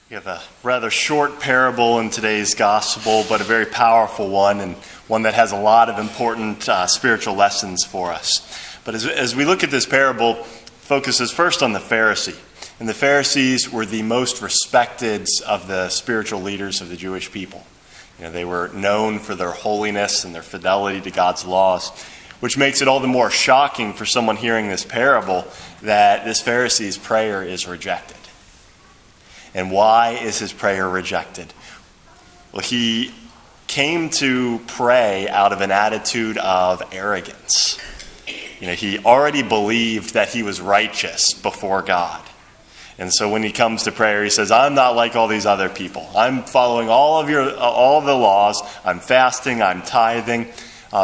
We have a rather short parable in today's gospel, but a very powerful one, and one that has a lot of important spiritual lessons for us. But as we look at this parable, focuses first on the Pharisee. And the Pharisees were the most respected of the spiritual leaders of the Jewish people. They were known for their holiness and their fidelity to God's laws, which makes it all the more shocking for someone hearing this parable that this Pharisee's prayer is rejected. And why is his prayer rejected? Well, he came to pray out of an attitude of arrogance. He already believed that he was righteous before God. And so when he comes to prayer, he says, I'm not like all these other people. I'm following all the laws. I'm fasting. I'm tithing.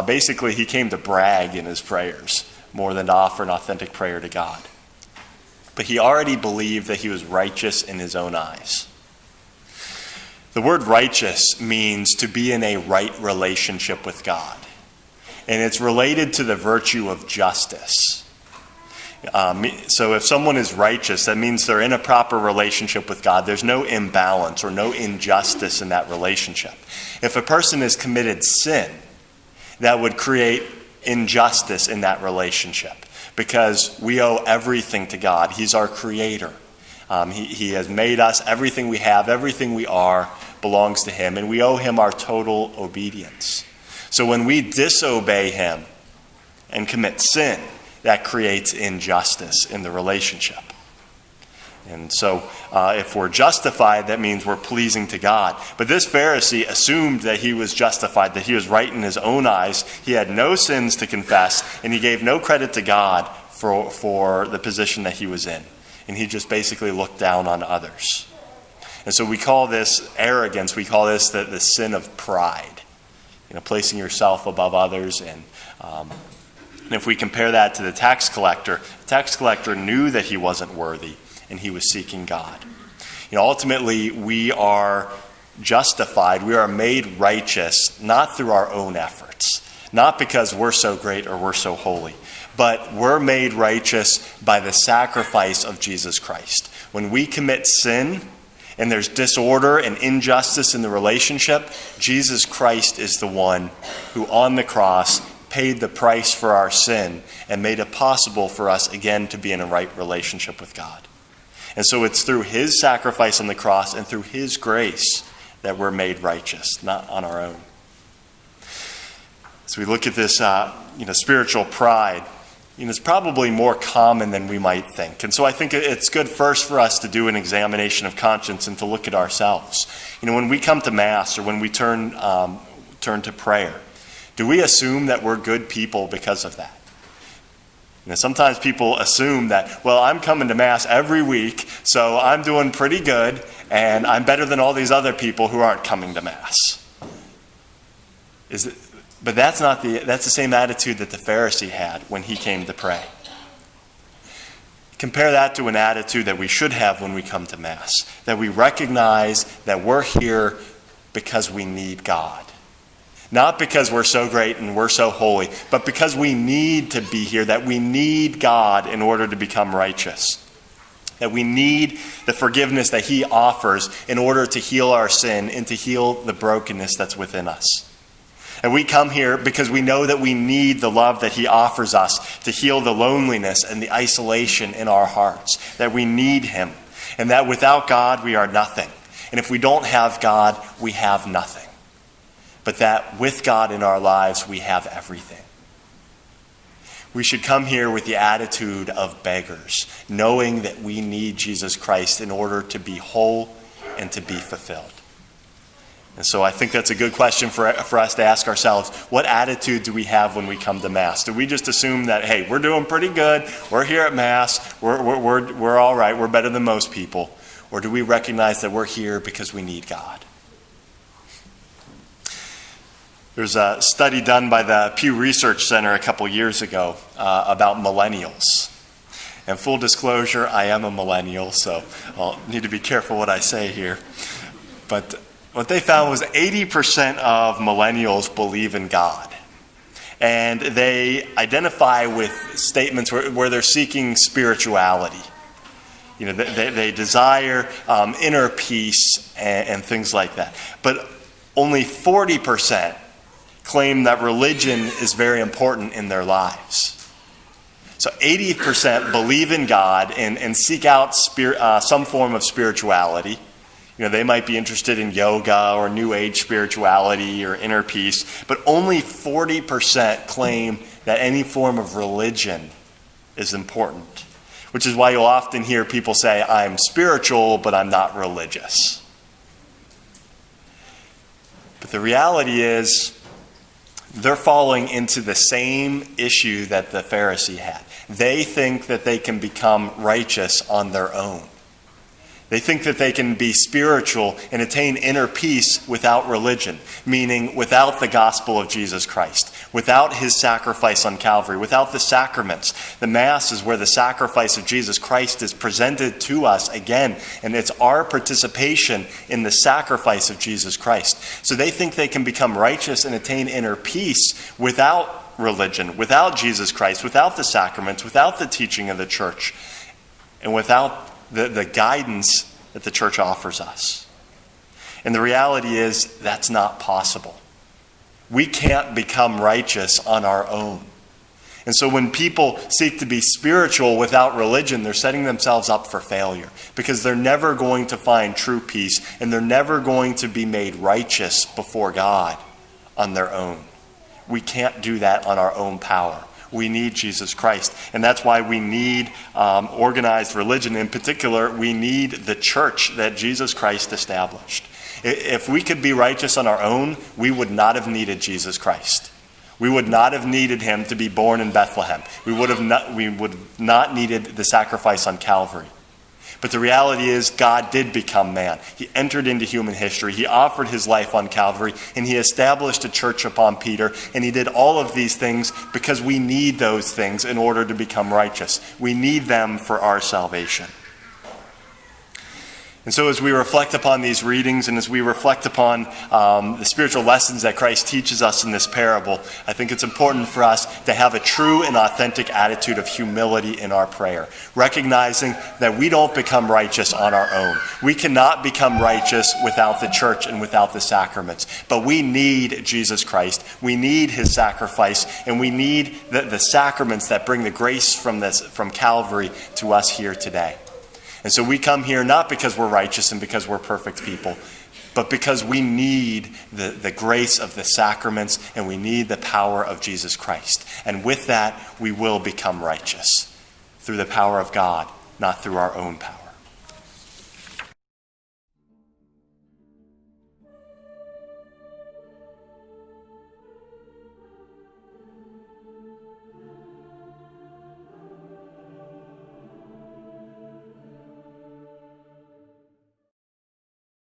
Basically, he came to brag in his prayers more than to offer an authentic prayer to God. But he already believed that he was righteous in his own eyes. The word righteous means to be in a right relationship with God. And it's related to the virtue of justice. So if someone is righteous, that means they're in a proper relationship with God. There's no imbalance or no injustice in that relationship. If a person has committed sin, that would create injustice in that relationship. Because we owe everything to God. He's our creator. He has made us. Everything we have, everything we are belongs to him. And we owe him our total obedience. So when we disobey him and commit sin, that creates injustice in the relationship. And so if we're justified, that means we're pleasing to God. But this Pharisee assumed that he was justified, that he was right in his own eyes. He had no sins to confess, and he gave no credit to God for the position that he was in. And he just basically looked down on others. And so we call this arrogance. We call this the sin of pride. Placing yourself above others. And if we compare that to the tax collector knew that he wasn't worthy. And he was seeking God. Ultimately, we are justified. We are made righteous, not through our own efforts. Not because we're so great or we're so holy. But we're made righteous by the sacrifice of Jesus Christ. When we commit sin and there's disorder and injustice in the relationship, Jesus Christ is the one who on the cross paid the price for our sin and made it possible for us again to be in a right relationship with God. And so it's through his sacrifice on the cross and through his grace that we're made righteous, not on our own. As we look at this, spiritual pride, it's probably more common than we might think. And so I think it's good first for us to do an examination of conscience and to look at ourselves. When we come to Mass or when we turn to prayer, do we assume that we're good people because of that? Sometimes people assume that, well, I'm coming to Mass every week, so I'm doing pretty good, and I'm better than all these other people who aren't coming to Mass. But that's the same attitude that the Pharisee had when he came to pray. Compare that to an attitude that we should have when we come to Mass, that we recognize that we're here because we need God. Not because we're so great and we're so holy, but because we need to be here, that we need God in order to become righteous. That we need the forgiveness that he offers in order to heal our sin and to heal the brokenness that's within us. And we come here because we know that we need the love that he offers us to heal the loneliness and the isolation in our hearts. That we need him. And that without God, we are nothing. And if we don't have God, we have nothing. But that with God in our lives, we have everything. We should come here with the attitude of beggars, knowing that we need Jesus Christ in order to be whole and to be fulfilled. And so I think that's a good question for us to ask ourselves. What attitude do we have when we come to Mass? Do we just assume that, hey, we're doing pretty good, we're here at Mass, we're all right, we're better than most people? Or do we recognize that we're here because we need God? There's a study done by the Pew Research Center a couple years ago about millennials. And full disclosure, I am a millennial, so I'll need to be careful what I say here. But what they found was 80% of millennials believe in God. And they identify with statements where they're seeking spirituality. They desire inner peace and things like that. But only 40% claim that religion is very important in their lives. So 80% believe in God and seek out some form of spirituality. They might be interested in yoga or New Age spirituality or inner peace, but only 40% claim that any form of religion is important, which is why you'll often hear people say, I'm spiritual, but I'm not religious. But the reality is, they're falling into the same issue that the Pharisee had. They think that they can become righteous on their own. They think that they can be spiritual and attain inner peace without religion, meaning without the gospel of Jesus Christ, without his sacrifice on Calvary, without the sacraments. The Mass is where the sacrifice of Jesus Christ is presented to us again, and it's our participation in the sacrifice of Jesus Christ. So they think they can become righteous and attain inner peace without religion, without Jesus Christ, without the sacraments, without the teaching of the church, and without the guidance that the church offers us. And the reality is that's not possible. We can't become righteous on our own. And so when people seek to be spiritual without religion, they're setting themselves up for failure, because they're never going to find true peace, and they're never going to be made righteous before God on their own. We can't do that on our own power. We need Jesus Christ. And that's why we need organized religion. In particular, we need the church that Jesus Christ established. If we could be righteous on our own, we would not have needed Jesus Christ. We would not have needed him to be born in Bethlehem. We would have not needed the sacrifice on Calvary. But the reality is, God did become man. He entered into human history. He offered his life on Calvary, and he established a church upon Peter. And he did all of these things because we need those things in order to become righteous. We need them for our salvation. And so as we reflect upon these readings and as we reflect upon the spiritual lessons that Christ teaches us in this parable, I think it's important for us to have a true and authentic attitude of humility in our prayer, recognizing that we don't become righteous on our own. We cannot become righteous without the church and without the sacraments. But we need Jesus Christ. We need his sacrifice, and we need the sacraments that bring the grace from Calvary to us here today. And so we come here not because we're righteous and because we're perfect people, but because we need the grace of the sacraments and we need the power of Jesus Christ. And with that, we will become righteous through the power of God, not through our own power.